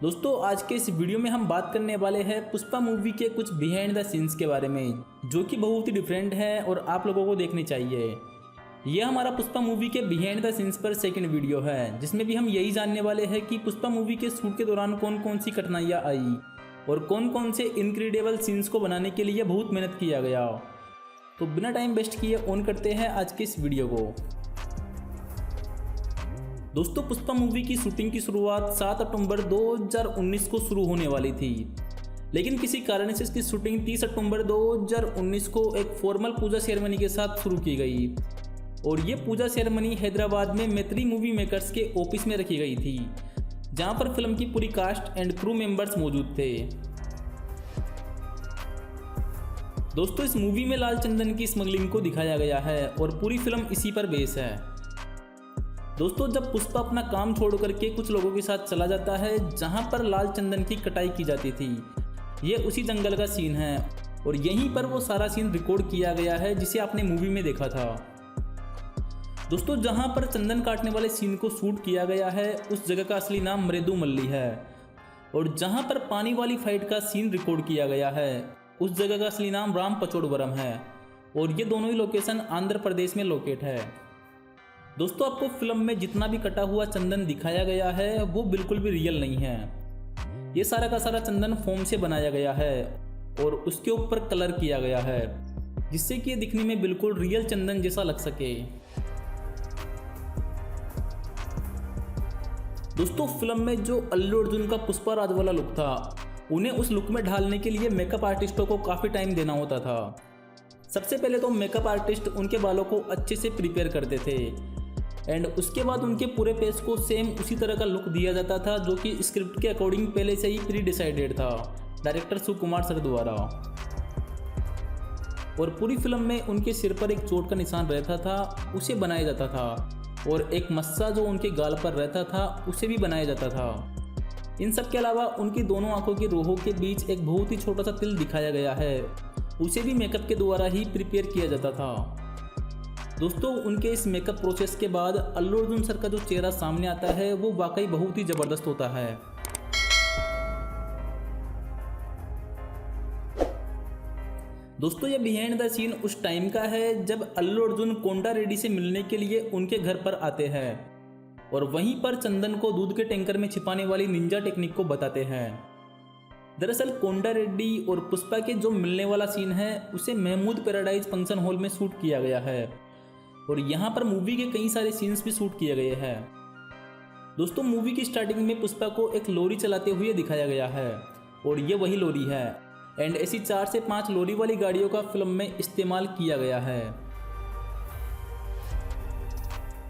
दोस्तों आज के इस वीडियो में हम बात करने वाले हैं पुष्पा मूवी के कुछ बिहाइंड द सीन्स के बारे में, जो कि बहुत ही डिफरेंट है और आप लोगों को देखनी चाहिए। यह हमारा पुष्पा मूवी के बिहाइंड द सीन्स पर सेकंड वीडियो है, जिसमें भी हम यही जानने वाले हैं कि पुष्पा मूवी के शूट के दौरान कौन कौन सी कठिनाइयाँ आई और कौन कौन से इनक्रेडिबल सीन्स को बनाने के लिए बहुत मेहनत किया गया। तो बिना टाइम वेस्ट किए ऑन करते हैं आज के इस वीडियो को। दोस्तों पुष्पा मूवी की शूटिंग की शुरुआत 7 अक्टूबर 2019 को शुरू होने वाली थी, लेकिन किसी कारण से इसकी शूटिंग 30 अक्टूबर 2019 को एक फॉर्मल पूजा सेरेमनी के साथ शुरू की गई और ये पूजा सेरेमनी हैदराबाद में मैत्री मूवी मेकर्स के ऑफिस में रखी गई थी, जहां पर फिल्म की पूरी कास्ट एंड क्रू मेंबर्स मौजूद थे। दोस्तों इस मूवी में लाल चंदन की स्मगलिंग को दिखाया गया है और पूरी फिल्म इसी पर बेस है। दोस्तों जब पुष्पा अपना काम छोड़ करके कुछ लोगों के साथ चला जाता है जहां पर लाल चंदन की कटाई की जाती थी, ये उसी जंगल का सीन है और यहीं पर वो सारा सीन रिकॉर्ड किया गया है जिसे आपने मूवी में देखा था। दोस्तों जहां पर चंदन काटने वाले सीन को शूट किया गया है उस जगह का असली नाम मृदुमल्ली है और जहां पर पानी वाली फाइट का सीन रिकॉर्ड किया गया है उस जगह का असली नाम रामपचोडवरम है और ये दोनों ही लोकेशन आंध्र प्रदेश में लोकेट है। दोस्तों आपको फिल्म में जितना भी कटा हुआ चंदन दिखाया गया है वो बिल्कुल भी रियल नहीं है। ये सारा का सारा चंदन फोम से बनाया गया है और उसके ऊपर कलर किया गया है, जिससे कि ये दिखने में बिल्कुल रियल चंदन जैसा लग सके। दोस्तों फिल्म में जो अल्लू अर्जुन का पुष्पा राज वाला लुक था, उन्हें उस लुक में ढालने के लिए मेकअप आर्टिस्टों को काफ़ी टाइम देना होता था। सबसे पहले तो मेकअप आर्टिस्ट उनके बालों को अच्छे से प्रिपेयर करते थे एंड उसके बाद उनके पूरे फेस को सेम उसी तरह का लुक दिया जाता था, जो कि स्क्रिप्ट के अकॉर्डिंग पहले से ही प्री डिसाइडेड था डायरेक्टर सुकुमार सर द्वारा। और पूरी फिल्म में उनके सिर पर एक चोट का निशान रहता था, उसे बनाया जाता था और एक मस्सा जो उनके गाल पर रहता था उसे भी बनाया जाता था। इन सब के अलावा उनकी दोनों आंखों की रोहों के बीच एक बहुत ही छोटा सा तिल दिखाया गया है, उसे भी मेकअप के द्वारा ही प्रिपेयर किया जाता था। दोस्तों उनके इस मेकअप प्रोसेस के बाद अल्लू अर्जुन सर का जो चेहरा सामने आता है वो वाकई बहुत ही ज़बरदस्त होता है। दोस्तों ये बिहाइंड द सीन उस टाइम का है जब अल्लू अर्जुन कोंडा रेड्डी से मिलने के लिए उनके घर पर आते हैं और वहीं पर चंदन को दूध के टैंकर में छिपाने वाली निंजा टेक्निक को बताते हैं। दरअसल कोंडा रेड्डी और पुष्पा के जो मिलने वाला सीन है उसे महमूद पैराडाइज फंक्शन हॉल में शूट किया गया है और यहाँ पर मूवी के कई सारे सीन्स भी शूट किए गए हैं। दोस्तों मूवी की स्टार्टिंग में पुष्पा को एक लॉरी चलाते हुए दिखाया गया है और ये वही लॉरी है एंड ऐसी 4 से 5 लॉरी वाली गाड़ियों का फिल्म में इस्तेमाल किया गया है।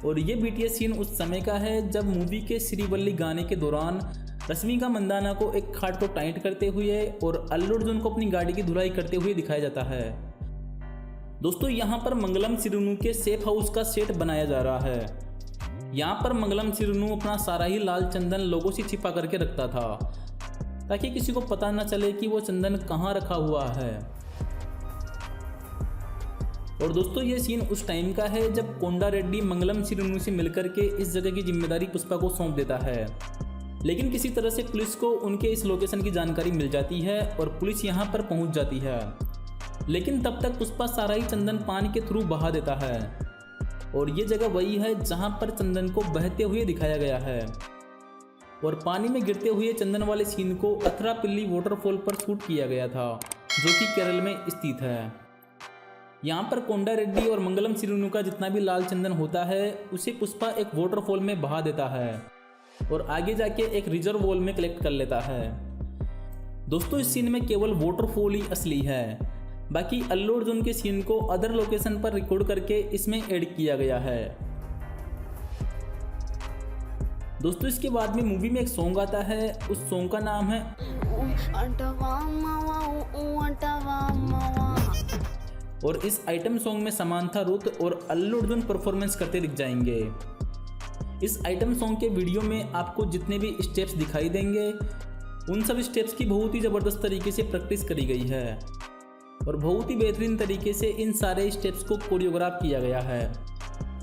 और ये बीटीएस सीन उस समय का है जब मूवी के श्रीवल्ली गाने के दौरान रश्मिका मंदाना को एक खाट को टाइट करते हुए और अल्लू अर्जुन को अपनी गाड़ी की धुलाई करते हुए दिखाया जाता है। दोस्तों यहाँ पर मंगलम सिरुनु के सेफ हाउस का सेट बनाया जा रहा है। यहाँ पर मंगलम सिरुनु अपना सारा ही लाल चंदन लोगों से छिपा करके रखता था ताकि किसी को पता न चले कि वो चंदन कहाँ रखा हुआ है। और दोस्तों ये सीन उस टाइम का है जब कोंडा रेड्डी मंगलम सिरुनु से मिलकर के इस जगह की जिम्मेदारी पुष्पा को सौंप देता है, लेकिन किसी तरह से पुलिस को उनके इस लोकेशन की जानकारी मिल जाती है और पुलिस यहाँ पर पहुँच जाती है, लेकिन तब तक पुष्पा सारा ही चंदन पानी के थ्रू बहा देता है और ये जगह वही है जहाँ पर चंदन को बहते हुए दिखाया गया है। और पानी में गिरते हुए चंदन वाले सीन को अथरापिल्ली वाटरफॉल पर शूट किया गया था, जो कि केरल में स्थित है। यहाँ पर कोंडा रेड्डी और मंगलम सिरुनु का जितना भी लाल चंदन होता है उसे पुष्पा एक वाटरफॉल में बहा देता है और आगे जाके एक रिजर्वॉयर में कलेक्ट कर लेता है। दोस्तों इस सीन में केवल वाटरफॉल ही असली है, बाकी अल्लू अर्जुन के सीन को अदर लोकेशन पर रिकॉर्ड करके इसमें ऐड किया गया है। दोस्तों इसके बाद में मूवी में एक सॉन्ग आता है, उस सॉन्ग का नाम है और इस आइटम सॉन्ग में समांथा रुत और अल्लू अर्जुन परफॉर्मेंस करते दिख जाएंगे। इस आइटम सॉन्ग के वीडियो में आपको जितने भी स्टेप्स दिखाई देंगे उन सब स्टेप्स की बहुत ही ज़बरदस्त तरीके से प्रैक्टिस करी गई है और बहुत ही बेहतरीन तरीके से इन सारे स्टेप्स को कोरियोग्राफ किया गया है।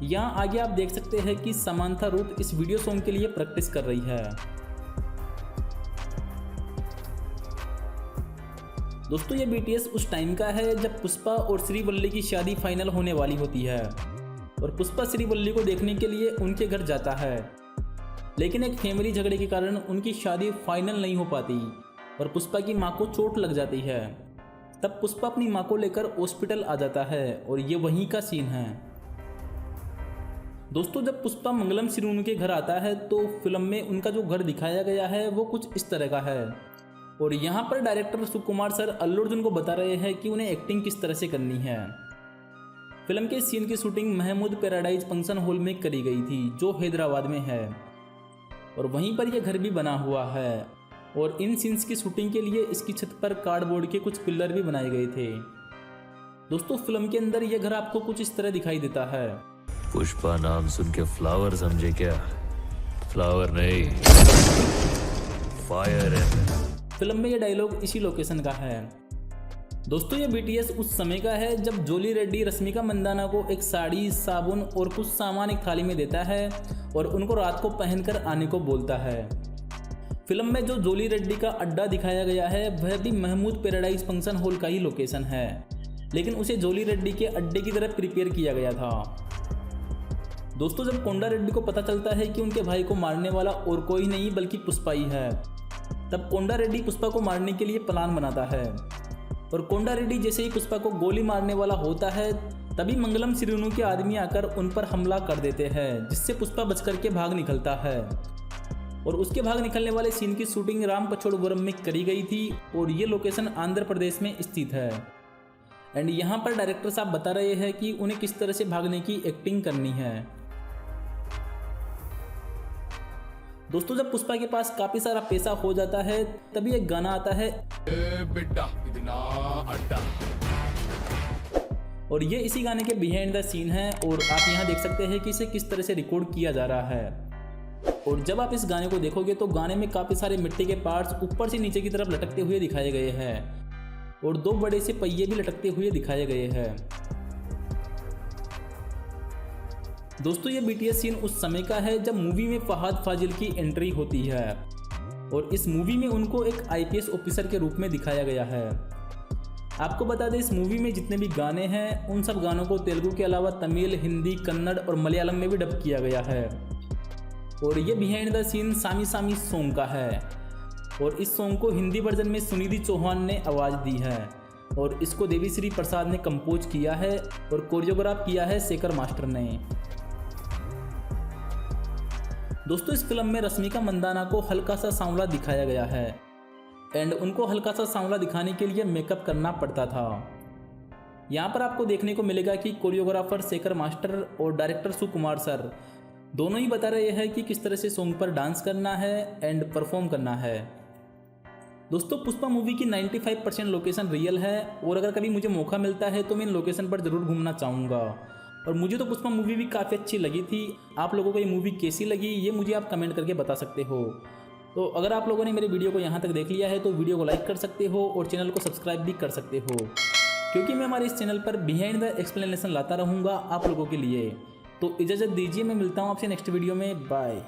यहाँ आगे आप देख सकते हैं कि समांथा रुत इस वीडियो सॉन्ग के लिए प्रैक्टिस कर रही है। दोस्तों ये BTS उस टाइम का है जब पुष्पा और श्रीवल्ली की शादी फाइनल होने वाली होती है और पुष्पा श्रीवल्ली को देखने के लिए उनके घर जाता है, लेकिन एक फैमिली झगड़े के कारण उनकी शादी फाइनल नहीं हो पाती और पुष्पा की मां को चोट लग जाती है। तब पुष्पा अपनी मां को लेकर हॉस्पिटल आ जाता है और ये वहीं का सीन है। दोस्तों जब पुष्पा मंगलम श्रीनु के घर आता है तो फिल्म में उनका जो घर दिखाया गया है वो कुछ इस तरह का है और यहाँ पर डायरेक्टर सुकुमार सर अल्लू अर्जुन को बता रहे हैं कि उन्हें एक्टिंग किस तरह से करनी है। फिल्म के सीन की shooting Mahmood Paradise Function Hall में करी गई थी जो हैदराबाद में है और वहीं पर यह घर भी बना हुआ है और इन सीन्स की शूटिंग के लिए इसकी छत पर कार्डबोर्ड के कुछ पिलर भी बनाए गए थे। दोस्तों फिल्म के अंदर यह घर आपको कुछ इस तरह दिखाई देता है। पुष्पा नाम सुन के फ्लावर समझे क्या? फ्लावर नहीं, फायर है। फिल्म में यह डायलॉग इसी लोकेशन का है। दोस्तों ये BTS उस समय का है जब जोली रेड्डी रश्मिका मंदाना को एक साड़ी, साबुन और कुछ सामान एक थाली में देता है और उनको रात को पहनकर आने को बोलता है। फिल्म में जो जोली रेड्डी का अड्डा दिखाया गया है वह भी महमूद पैराडाइज फंक्शन हॉल का ही लोकेशन है, लेकिन उसे जोली रेड्डी के अड्डे की तरह प्रिपेयर किया गया था। दोस्तों जब कोंडा रेड्डी को पता चलता है कि उनके भाई को मारने वाला और कोई नहीं बल्कि पुष्पा ही है, तब कोंडा रेड्डी पुष्पा को मारने के लिए प्लान बनाता है और कोंडा रेड्डी जैसे ही पुष्पा को गोली मारने वाला होता है तभी मंगलम श्रीनु के आदमी आकर उन पर हमला कर देते हैं, जिससे पुष्पा बच करके भाग निकलता है और उसके भाग निकलने वाले सीन की शूटिंग राम पचोड़पुरम में करी गई थी और ये लोकेशन आंध्र प्रदेश में स्थित है। एंड यहाँ पर डायरेक्टर साहब बता रहे हैं कि उन्हें किस तरह से भागने की एक्टिंग करनी है। दोस्तों जब पुष्पा के पास काफी सारा पैसा हो जाता है तभी एक गाना आता है और ये इसी गाने के बिहाइंड द सीन है और आप यहाँ देख सकते हैं कि इसे किस तरह से रिकॉर्ड किया जा रहा है। और जब आप इस गाने को देखोगे तो गाने में काफी सारे मिट्टी के पार्ट्स ऊपर से नीचे की तरफ लटकते हुए दिखाए गए हैं और दो बड़े से पहिए भी लटकते हुए दिखाए गए हैं। दोस्तों ये BTS सीन उस समय का है जब मूवी में फहाद फाजिल की एंट्री होती है और इस मूवी में उनको एक IPS ऑफिसर के रूप में दिखाया गया है। आपको बता दें इस मूवी में जितने भी गाने हैं उन सब गानों को तेलुगु के अलावा तमिल, हिंदी, कन्नड़ और मलयालम में भी डब किया गया है और ये behind the scene Saami Saami song का है और इस सॉन्ग को हिंदी वर्जन में सुनिधि चौहान ने आवाज़ दी है और इसको देवीश्री प्रसाद ने कंपोज किया है और कोरियोग्राफ किया है शेखर मास्टर ने। दोस्तों इस फिल्म में रश्मिका मंदाना को हल्का सा सांवला दिखाया गया है एंड उनको हल्का सा सांवला दिखाने के लिए मेकअप करना पड़ता था। यहाँ पर आपको देखने को मिलेगा कि कोरियोग्राफर शेखर मास्टर और डायरेक्टर सुकुमार सर दोनों ही बता रहे हैं कि किस तरह से सॉन्ग पर डांस करना है एंड परफॉर्म करना है। दोस्तों पुष्पा मूवी की 95% लोकेशन रियल है और अगर कभी मुझे मौका मिलता है तो मैं इन लोकेशन पर ज़रूर घूमना चाहूँगा और मुझे तो पुष्पा मूवी भी काफ़ी अच्छी लगी थी। आप लोगों को ये मूवी कैसी लगी ये मुझे आप कमेंट करके बता सकते हो। तो अगर आप लोगों ने मेरे वीडियो को यहाँ तक देख लिया है तो वीडियो को लाइक कर सकते हो और चैनल को सब्सक्राइब भी कर सकते हो, क्योंकि मैं हमारे इस चैनल पर बिहाइंड द एक्सप्लेनेशन लाता रहूँगा आप लोगों के लिए। तो इजाज़त दीजिए, मैं मिलता हूँ आपसे नेक्स्ट वीडियो में। बाय।